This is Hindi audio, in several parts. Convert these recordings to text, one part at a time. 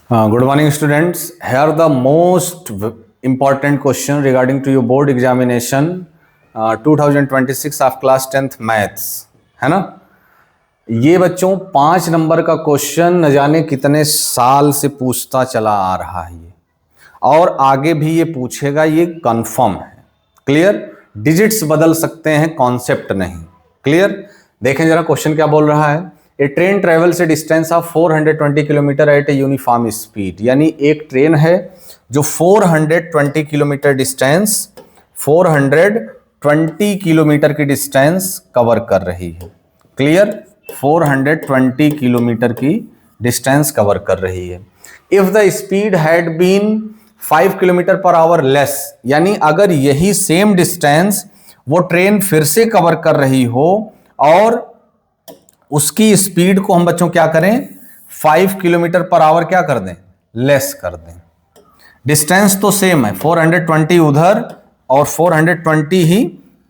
Good morning, students. Here the most important question regarding to your board examination 2026 of class 10th maths, है ना। ये बच्चों 5 नंबर का क्वेश्चन न जाने कितने साल से पूछता चला आ रहा है ये, और आगे भी ये पूछेगा, ये कंफर्म है। क्लियर? डिजिट्स बदल सकते हैं, कॉन्सेप्ट नहीं। क्लियर? देखें जरा क्वेश्चन क्या बोल रहा है। A train travels a distance of 420 kilometre at a uniform speed. यानी एक ट्रेन है जो 420 किलोमीटर डिस्टेंस 420 किलोमीटर की डिस्टेंस कवर कर रही है। क्लियर? 420 किलोमीटर की डिस्टेंस कवर कर रही है। If the speed had been 5 kilometre per hour less, यानी अगर यही सेम डिस्टेंस वो ट्रेन फिर से कवर कर रही हो और उसकी स्पीड को हम बच्चों क्या करें, 5 किलोमीटर पर आवर क्या कर दें, लेस कर दें। डिस्टेंस तो सेम है, 420 उधर और 420 ही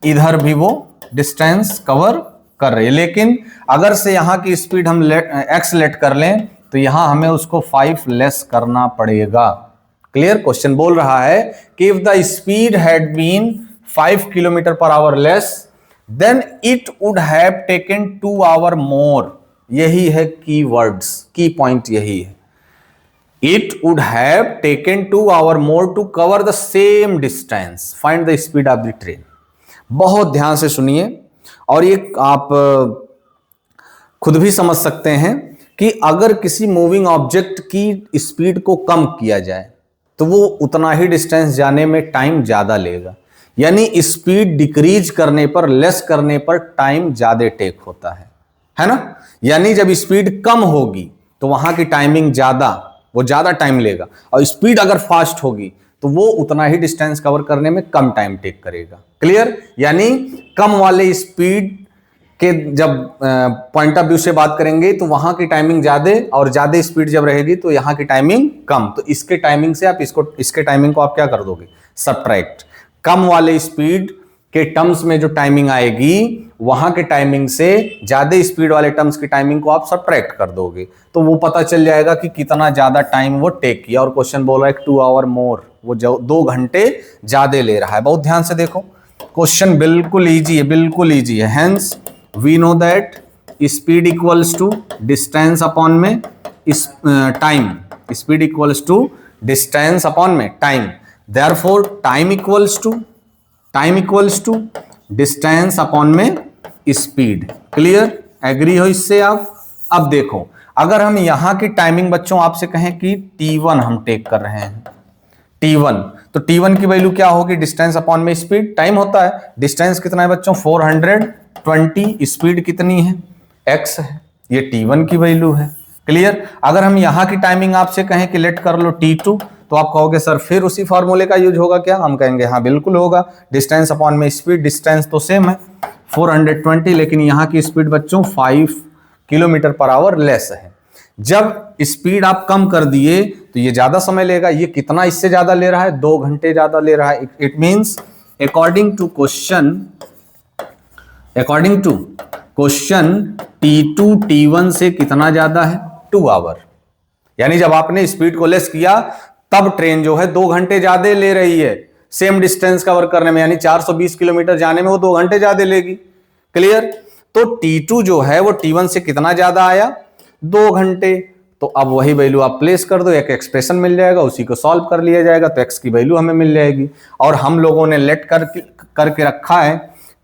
इधर भी वो डिस्टेंस कवर कर रही है। लेकिन अगर से यहां की स्पीड हम एक्स लेट कर लें तो यहां हमें उसको 5 लेस करना पड़ेगा। क्लियर? क्वेश्चन बोल रहा है कि if the speed had been 5 kilometre per hour less then it would have taken 2 hour more. यही है की वर्ड्स, की पॉइंट यही है। It would have taken 2 hour more to cover the same distance, find the speed of the train. बहुत ध्यान से सुनिए, और ये आप खुद भी समझ सकते हैं कि अगर किसी मूविंग ऑब्जेक्ट की स्पीड को कम किया जाए तो वो उतना ही डिस्टेंस जाने में टाइम ज्यादा लेगा। यानी स्पीड डिक्रीज करने पर, लेस करने पर टाइम ज्यादा टेक होता है ना। यानी जब स्पीड कम होगी तो वहां की टाइमिंग ज्यादा, वो ज्यादा टाइम लेगा, और स्पीड अगर फास्ट होगी तो वो उतना ही डिस्टेंस कवर करने में कम टाइम टेक करेगा। क्लियर? यानी कम वाले स्पीड के जब पॉइंट ऑफ व्यू से बात करेंगे तो वहां की टाइमिंग ज्यादा, और ज्यादा स्पीड जब रहेगी तो यहां की टाइमिंग कम। तो इसके टाइमिंग से आप इसके टाइमिंग को आप क्या कर दोगे, सब्ट्रैक्ट। कम वाले स्पीड के टर्म्स में जो टाइमिंग आएगी वहां के टाइमिंग से ज्यादा स्पीड वाले टर्म्स की टाइमिंग को आप सब्ट्रैक्ट कर दोगे, तो वो पता चल जाएगा कि कितना ज्यादा टाइम वो टेक किया। और क्वेश्चन बोल रहा है 2 आवर मोर, वो 2 घंटे ज्यादा ले रहा है। बहुत ध्यान से देखो, क्वेश्चन बिल्कुल इजी है, बिल्कुल इजी है। Hence we know that speed equals to distance upon में time. Speed equals to distance upon में time. Therefore time equals to distance upon में स्पीड। क्लियर? एग्री हो इससे आप? अब देखो, अगर हम यहां की टाइमिंग बच्चों आपसे कहें कि T1 हम टेक कर रहे हैं, T1, तो T1 की वैल्यू क्या होगी, डिस्टेंस अपॉन में स्पीड। टाइम होता है, डिस्टेंस कितना है बच्चों, 420, स्पीड कितनी है, x है, ये T1 की वैल्यू है। क्लियर? अगर हम यहां की टाइमिंग आपसे कहें कि लेट कर लो T2, तो आप कहोगे सर फिर उसी फॉर्मूले का यूज होगा क्या? हम कहेंगे हाँ बिल्कुल होगा। डिस्टेंस अपॉन में स्पीड, डिस्टेंस तो सेम है 420, लेकिन यहाँ की स्पीड बच्चों 5 किलोमीटर पर आवर लेस है। जब स्पीड आप कम कर दिए तो ये ज्यादा समय लेगा। ये कितना इससे ज्यादा ले रहा है, 2 घंटे ज्यादा ले रहा है। It means according to question T2 T1 से कितना ज्यादा है, 2 आवर। यानी जब आपने स्पीड को लेस किया तब ट्रेन जो है 2 घंटे ज्यादा ले रही है सेम डिस्टेंस कवर करने में, यानी 420 किलोमीटर जाने में वो 2 घंटे ज्यादा लेगी। क्लियर? तो T2 जो है वो T1 से कितना ज्यादा आया, 2 घंटे। तो अब वही वैल्यू आप प्लेस कर दो, एक एक्सप्रेशन मिल जाएगा, उसी को सॉल्व कर लिया जाएगा, तो x की वैल्यू हमें मिल जाएगी। और हम लोगों ने लेट करके रखा है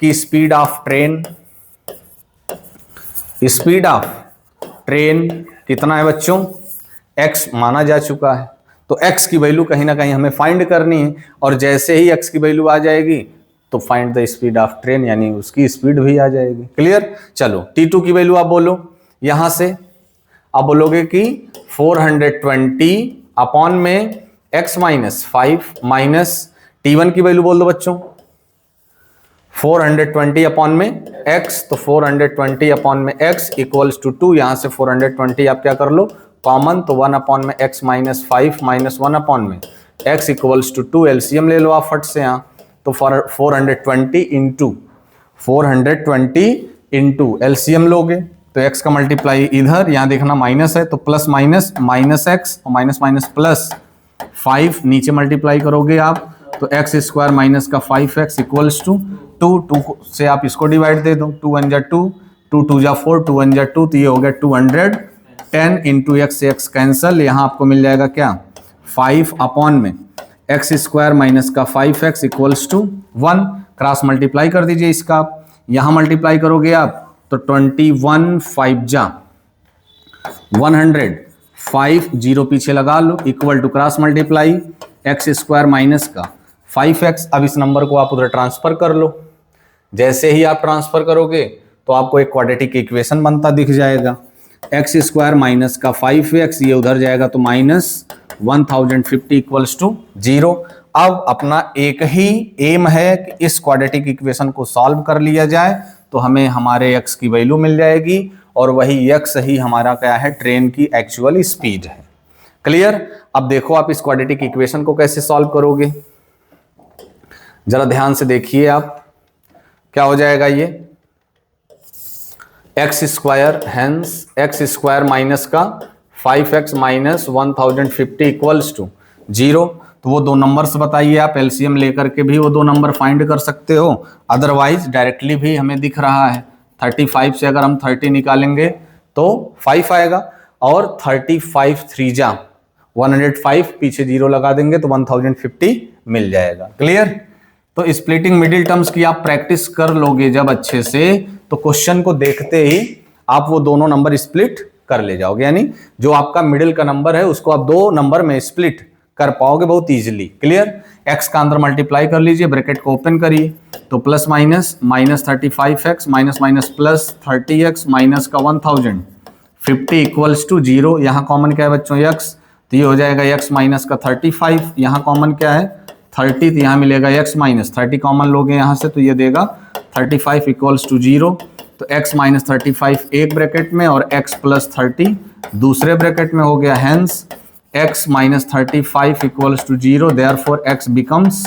कि स्पीड ऑफ ट्रेन कितना है बच्चों, x माना जा चुका है। तो x की वैल्यू कहीं ना कहीं हमें फाइंड करनी है, और जैसे ही x की वैल्यू आ जाएगी तो find the speed of train, यानी उसकी स्पीड भी आ जाएगी। क्लियर? चलो T2 की वैल्यू आप बोलो यहां से। आप बोलोगे कि 420 अपॉन में x माइनस 5 माइनस T1 की वैल्यू बोल दो बच्चों 420 अपॉन में x, तो 420 अपॉन में x इक्वल्स टू 2। यहां से 420 आप क्या कर लो कॉमन, तो 1 अपॉन में x माइनस 5 माइनस 1 अपॉन में x इक्वल्स टू 2। एलसीएम ले लो आप फट से यहाँ, तो 420 इंटू एलसीएम लोगे तो x का मल्टीप्लाई इधर, यहां देखना माइनस है तो प्लस माइनस माइनस एक्स और माइनस माइनस प्लस 5, नीचे मल्टीप्लाई करोगे आप तो एक्स स्क्वायर माइनस का 5x इक्वल्स टू 2 से आप इसको डिवाइड दे दो, 2 1 जा 2, 2 2 जा 4, 2 1 जा 2, तो ये हो गया 210 इंटू एक्स से एक्स कैंसल, यहाँ आपको मिल जाएगा क्या 5 अपॉन में एक्स स्क्वायर माइनस का 5x equals to 1, cross multiply कर दीजिए इसका, यहाँ मल्टीप्लाई करोगे आप तो 21 5 जा 100, 5 जीरो पीछे लगा लो equal to cross multiply X square minus का 5x। अब इस नंबर को आप उधर ट्रांसफर कर लो, जैसे ही आप ट्रांसफर करोगे तो आपको एक क्वाड्रेटिक इक्वेशन बनता दिख जाएगा, एक्स स्क्वायर माइनस का 5x, ये उधर जाएगा तो माइनस 1050 इक्वल्स टू 0। अब अपना एक ही एम है कि इस क्वाड्रेटिक इक्वेशन को सॉल्व कर लिया जाए तो हमें हमारे x की वैल्यू मिल जाएगी और वही x ही हमारा क्या है, ट्रेन की एक्चुअल स्पीड है। क्लियर? अब देखो आप इस क्वाड्रेटिक इक्वेशन को कैसे सॉल्व करोगे, जरा ध्यान से देखिए आप, क्या हो जाएगा ये x square, hence x square minus का 5x माइनस 1050 इक्वल्स टू 0। तो वो दो नंबर्स बताइए आप, एलसीएम लेकर के भी वो दो नंबर फाइंड कर सकते हो, अदरवाइज डायरेक्टली भी हमें दिख रहा है 35 से अगर हम 30 निकालेंगे तो 5 आएगा और 35 3 जा 105, पीछे 0 लगा देंगे तो 1050 मिल जाएगा। क्लियर? तो स्प्लिटिंग मिडिल टर्म्स की आप प्रैक्टिस कर लोगे जब अच्छे से, तो क्वेश्चन को देखते ही आप वो दोनों नंबर स्प्लिट कर ले जाओगे, यानी जो आपका मिडिल का नंबर है उसको आप दो नंबर में स्प्लिट कर पाओगे बहुत इजीली। क्लियर? x का अंदर मल्टीप्लाई कर लीजिए, ब्रैकेट को ओपन करिए तो plus minus minus 35x minus minus plus 30x minus का 1050 इक्वल्स टू 0। यहाँ कॉमन क्या है बच्चों x, तो ये हो जाएगा x माइनस का 35, यहाँ कॉमन क्या है 30, तो यहाँ मिलेगा x माइनस 30 कॉमन लोगे यहाँ से तो ये देगा 35 इक्वल्स टू 0। तो x माइनस 35 एक ब्रैकेट में और x प्लस 30 दूसरे ब्रैकेट में हो गया, hence x minus 35 equals to 0, therefore x becomes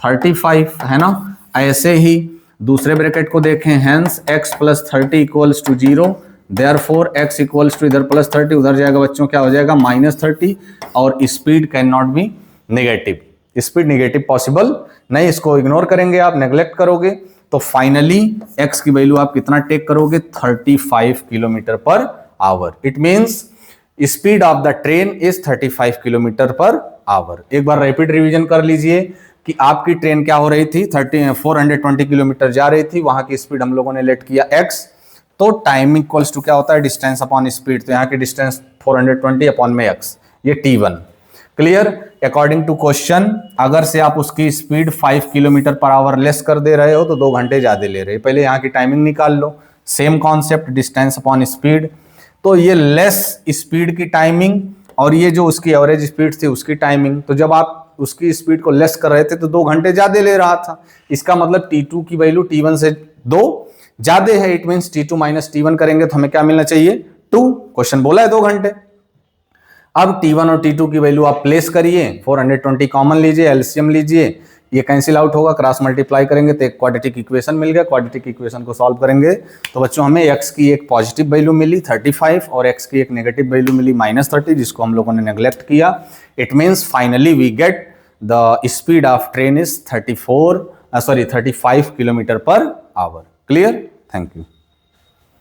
35, है ना। ऐसे ही दूसरे ब्रैकेट को देखें, hence x plus 30 equals to 0, therefore x equals to इधर प्लस 30 उधर जाएगा बच्चों, क्या हो जाएगा माइनस 30, और speed can not be negative, speed negative possible नहीं, इसको इग्नोर करेंगे आप, नेग्लेक्ट करोगे तो फाइनली x की वैल्यू आप कितना टेक करोगे 35 kilometre per our. It means speed of the train is 35 kilometre per our. एक बार रैपिड रिवीजन कर लीजिए कि आपकी ट्रेन क्या हो रही थी, 420 किलोमीटर जा रही थी, वहां की स्पीड हम लोगों ने लेट किया x, तो टाइम इक्वल्स टू क्या होता है डिस्टेंस अपॉन स्पीड, तो यहाँ की डिस्टेंस 420 अपॉन में x, ये t1। Clear? According to question अगर से आप उसकी speed 5 kilometre per hour less कर दे रहे हो तो 2 घंटे ज्यादा ले रहे हो, पहले यहाँ की टाइमिंग निकाल लो, same concept distance upon speed, तो ये लेस स्पीड की टाइमिंग और ये जो उसकी एवरेज स्पीड थी उसकी टाइमिंग, तो जब आप उसकी स्पीड को लेस कर रहे थे तो 2 घंटे ज्यादा ले रहा था, इसका मतलब T2 की वैल्यू T1 से 2 ज्यादा है, it means T2 minus T1 करेंगे तो हमें क्या मिलना चाहिए 2, क्वेश्चन बोला है 2 घंटे। अब T1 और T2 की वैल्यू आप प्लेस करिए, 420 कॉमन लीजिए, एलसीएम लीजिए, ये कैंसिल आउट होगा, क्रॉस मल्टीप्लाई करेंगे तो एक क्वाड्रेटिक इक्वेशन मिल गया, क्वाड्रेटिक इक्वेशन को सॉल्व करेंगे तो बच्चों हमें x की एक पॉजिटिव वैल्यू मिली 35 और x की एक नेगेटिव वैल्यू मिली -30, जिसको हम लोगों ने नेग्लेक्ट किया। It means finally we get the speed of train is 35 kilometre per hour. Clear? Thank you.